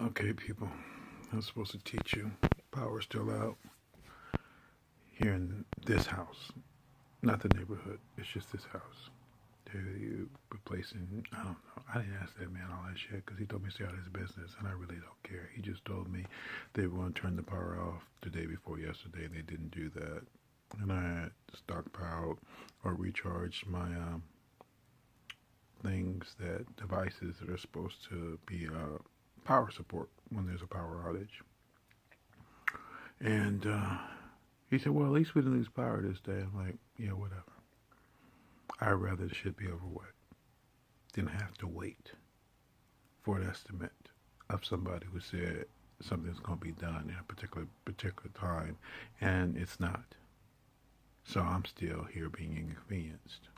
Okay, people, I'm supposed to teach you. Power's still out here in this house, not the neighborhood. It's just this house. You replacing? I don't know. I didn't ask that man all that shit because he told me to stay out of his business, and I really don't care. He just told me they were going to turn the power off the day before yesterday, and they didn't do that. And I had stockpiled or recharged my things, that devices that are supposed to be power support when there's a power outage. And he said, well, at least we didn't lose power this day. I'm like, yeah, whatever. I'd rather the shit be over with than have to wait for an estimate of somebody who said something's going to be done in a particular time, and it's not. So I'm still here being inconvenienced.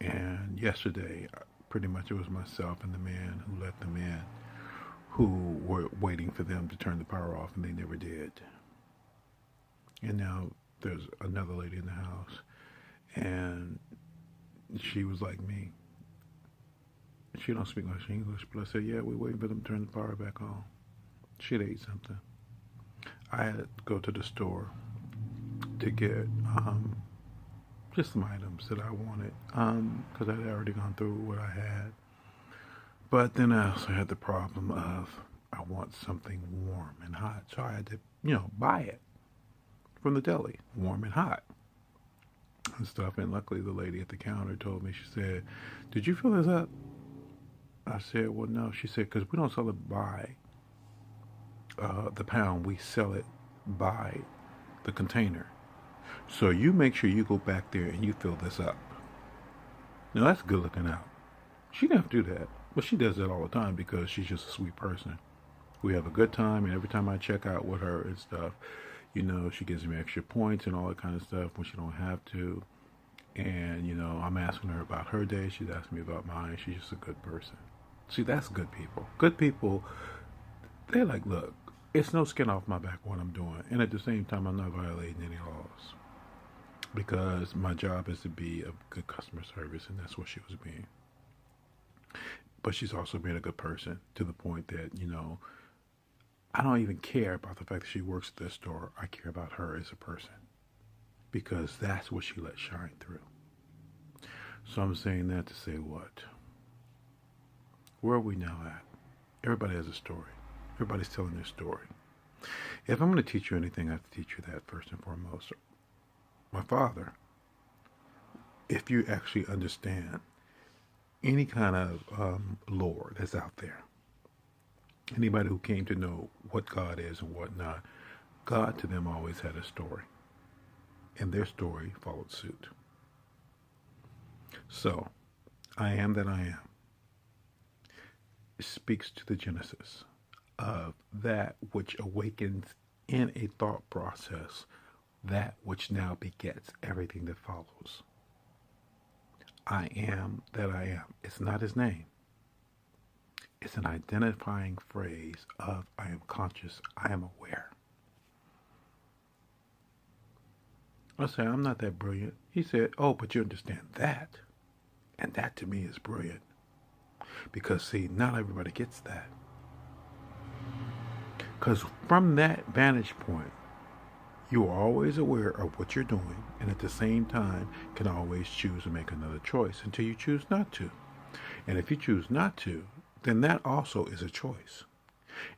And yesterday, pretty much it was myself and the man who let them in who were waiting for them to turn the power off, and they never did. And now there's another lady in the house, and she was like me. She don't speak much English, but I said, yeah, we're waiting for them to turn the power back on. She'd ate something. I had to go to the store to get just some items that I wanted because I'd already gone through what I had. But then I also had the problem of I want something warm and hot, so I had to, buy it from the deli, warm and hot and stuff. And luckily, the lady at the counter told me. She said, "Did you fill this up?" I said, "Well, no." She said, "Because we don't sell it by the pound, we sell it by the container. So you make sure you go back there and you fill this up." Now that's good looking out. She didn't have to do that, but she does that all the time because she's just a sweet person. We have a good time, and every time I check out with her and stuff, she gives me extra points and all that kind of stuff when she don't have to. And, I'm asking her about her day. She's asking me about mine. She's just a good person. See, that's good people. Good people, they're like, look, it's no skin off my back what I'm doing. And at the same time, I'm not violating any laws. Because my job is to be a good customer service, and that's what she was being. But she's also being a good person to the point that, I don't even care about the fact that she works at this store. I care about her as a person because that's what she lets shine through. So I'm saying that to say what? Where are we now at? Everybody has a story. Everybody's telling their story. If I'm going to teach you anything, I have to teach you that first and foremost. My father, if you actually understand any kind of lore that's out there, anybody who came to know what God is and whatnot, God to them always had a story. And their story followed suit. So, I am that I am. It speaks to the genesis of that which awakens in a thought process, that which now begets everything that follows. I am that I am. It's not his name. It's an identifying phrase of I am conscious, I am aware. I say, I'm not that brilliant. He said, oh, but you understand that. And that to me is brilliant. Because, see, not everybody gets that. Because from that vantage point, you are always aware of what you're doing, and at the same time can always choose to make another choice until you choose not to. And if you choose not to, then that also is a choice.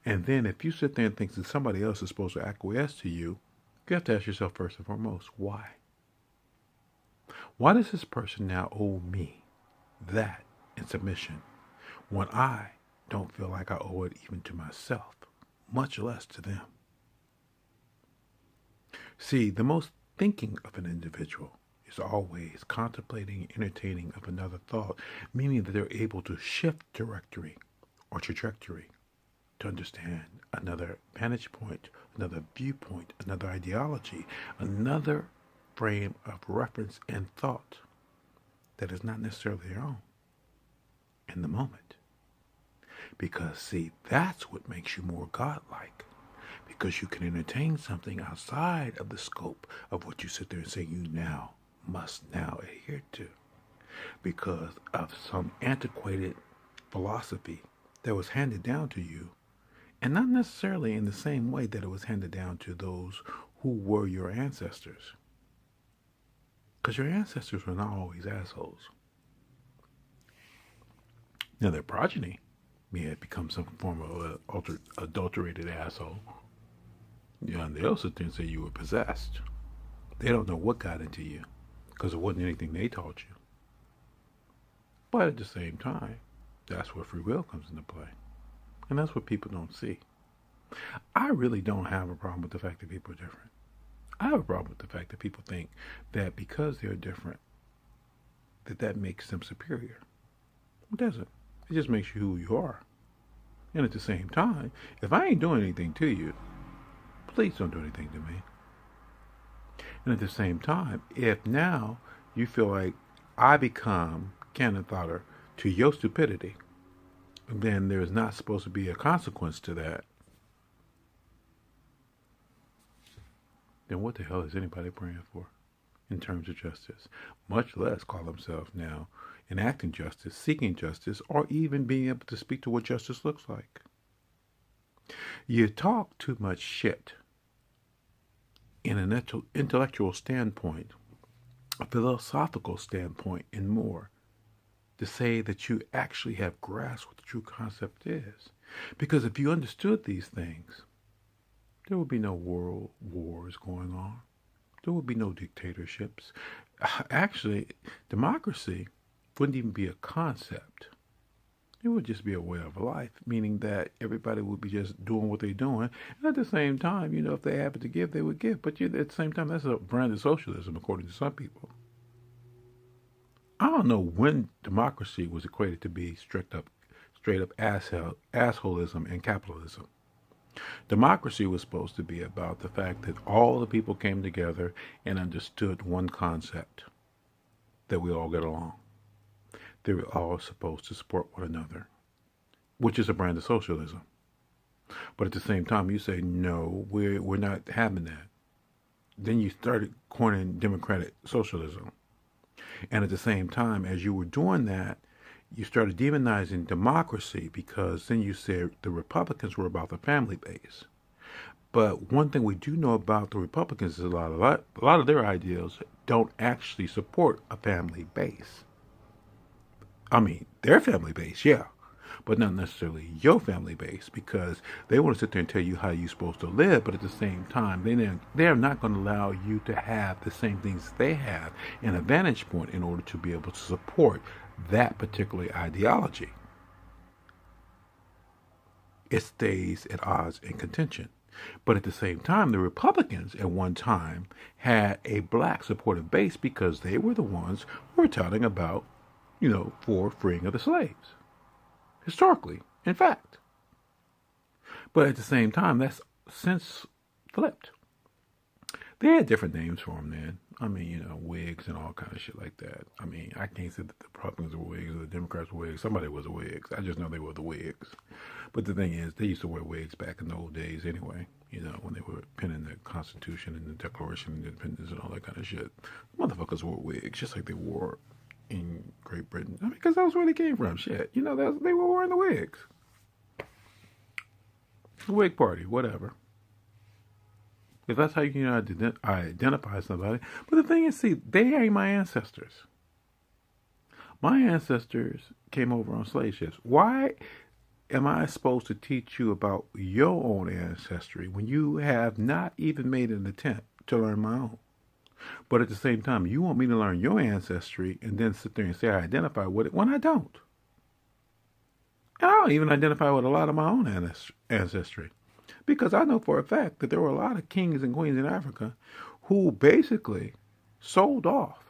And then if you sit there and think that somebody else is supposed to acquiesce to you, you have to ask yourself first and foremost, why? Why does this person now owe me that in submission when I don't feel like I owe it even to myself, much less to them? See, the most thinking of an individual is always contemplating, entertaining of another thought, meaning that they're able to shift directory or trajectory to understand another vantage point, another viewpoint, another ideology, another frame of reference and thought that is not necessarily their own in the moment. Because, see, that's what makes you more godlike. Because you can entertain something outside of the scope of what you sit there and say you now must now adhere to. Because of some antiquated philosophy that was handed down to you, and not necessarily in the same way that it was handed down to those who were your ancestors. Because your ancestors were not always assholes. Now, their progeny may have become some form of an adulterated asshole. And they'll sit there and say you were possessed. They don't know what got into you because it wasn't anything they taught you. But at the same time, that's where free will comes into play. And that's what people don't see. I really don't have a problem with the fact that people are different. I have a problem with the fact that people think that because they're different, that makes them superior. It doesn't. It just makes you who you are. And at the same time, if I ain't doing anything to you, please don't do anything to me. And at the same time, if now you feel like I become cannon fodder to your stupidity, then there's not supposed to be a consequence to that, then what the hell is anybody praying for in terms of justice? Much less call themselves now enacting justice, seeking justice, or even being able to speak to what justice looks like. You talk too much shit in an intellectual standpoint, a philosophical standpoint, and more, to say that you actually have grasped what the true concept is. Because if you understood these things, there would be no world wars going on. There would be no dictatorships. Actually, democracy wouldn't even be a concept. It would just be a way of life, meaning that everybody would be just doing what they're doing. And at the same time, if they happen to give, they would give. But at the same time, that's a brand of socialism, according to some people. I don't know when democracy was equated to be straight up assholism and capitalism. Democracy was supposed to be about the fact that all the people came together and understood one concept, that we all get along. They were all supposed to support one another, which is a brand of socialism. But at the same time, you say, no, we're not having that. Then you started coining democratic socialism. And at the same time, as you were doing that, you started demonizing democracy, because then you said the Republicans were about the family base. But one thing we do know about the Republicans is a lot of their ideals don't actually support a family base. I mean, their family base, yeah, but not necessarily your family base, because they want to sit there and tell you how you're supposed to live, but at the same time, they're not going to allow you to have the same things they have, an advantage point, in order to be able to support that particular ideology. It stays at odds and contention. But at the same time, the Republicans at one time had a black supportive base, because they were the ones who were talking about, for freeing of the slaves. Historically, in fact. But at the same time, that's since flipped. They had different names for them then. I mean, Whigs and all kind of shit like that. I mean, I can't say that the Republicans were Whigs or the Democrats were Whigs. Somebody was a Whigs. I just know they were the Whigs. But the thing is, they used to wear wigs back in the old days anyway, when they were penning the Constitution and the Declaration of Independence and all that kind of shit. Motherfuckers wore wigs, just like they wore in Great Britain. I mean, because that's where they came from. Shit. They were wearing the wigs. The wig party, whatever. If that's how you can identify somebody. But the thing is, see, they ain't my ancestors. My ancestors came over on slave ships. Why am I supposed to teach you about your own ancestry when you have not even made an attempt to learn my own? But at the same time, you want me to learn your ancestry and then sit there and say I identify with it when I don't. And I don't even identify with a lot of my own ancestry. Because I know for a fact that there were a lot of kings and queens in Africa who basically sold off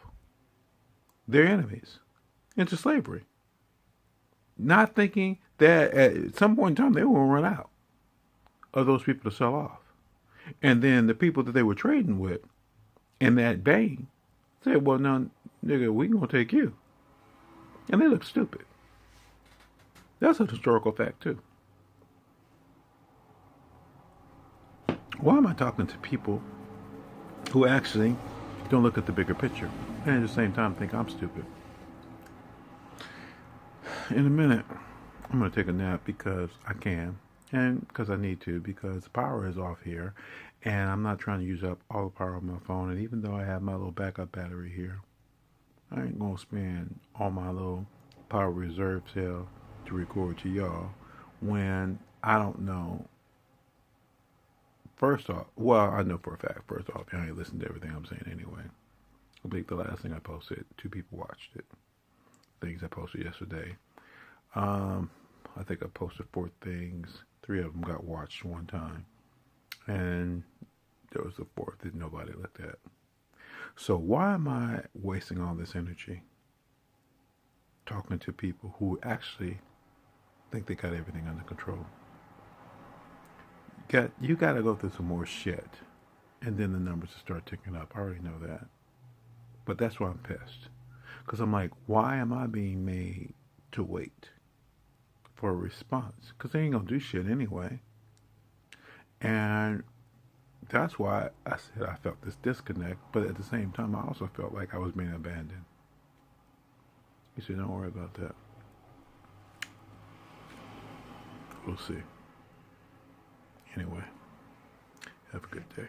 their enemies into slavery, not thinking that at some point in time they will run out of those people to sell off. And then the people that they were trading with in that vein said, well, no, nigga, we gonna take you. And they look stupid. That's a historical fact, too. Why am I talking to people who actually don't look at the bigger picture and at the same time think I'm stupid? In a minute, I'm going to take a nap because I can and because I need to, because the power is off here and I'm not trying to use up all the power on my phone. And even though I have my little backup battery here, I ain't going to spend all my little power reserve cell to record to y'all when I don't know. First off, well, I know for a fact, first off, y'all ain't listened to everything I'm saying anyway. I believe the last thing I posted, 2 people watched it. Things I posted yesterday. I think I posted 4 things. 3 of them got watched one time. And there was the 4th that nobody looked at. So why am I wasting all this energy talking to people who actually think they got everything under control? You got to go through some more shit. And then the numbers will start ticking up. I already know that. But that's why I'm pissed. Because I'm like, why am I being made to wait for a response? Because they ain't going to do shit anyway. And that's why I said I felt this disconnect. But at the same time, I also felt like I was being abandoned. He said, don't worry about that. We'll see. Anyway, have a good day.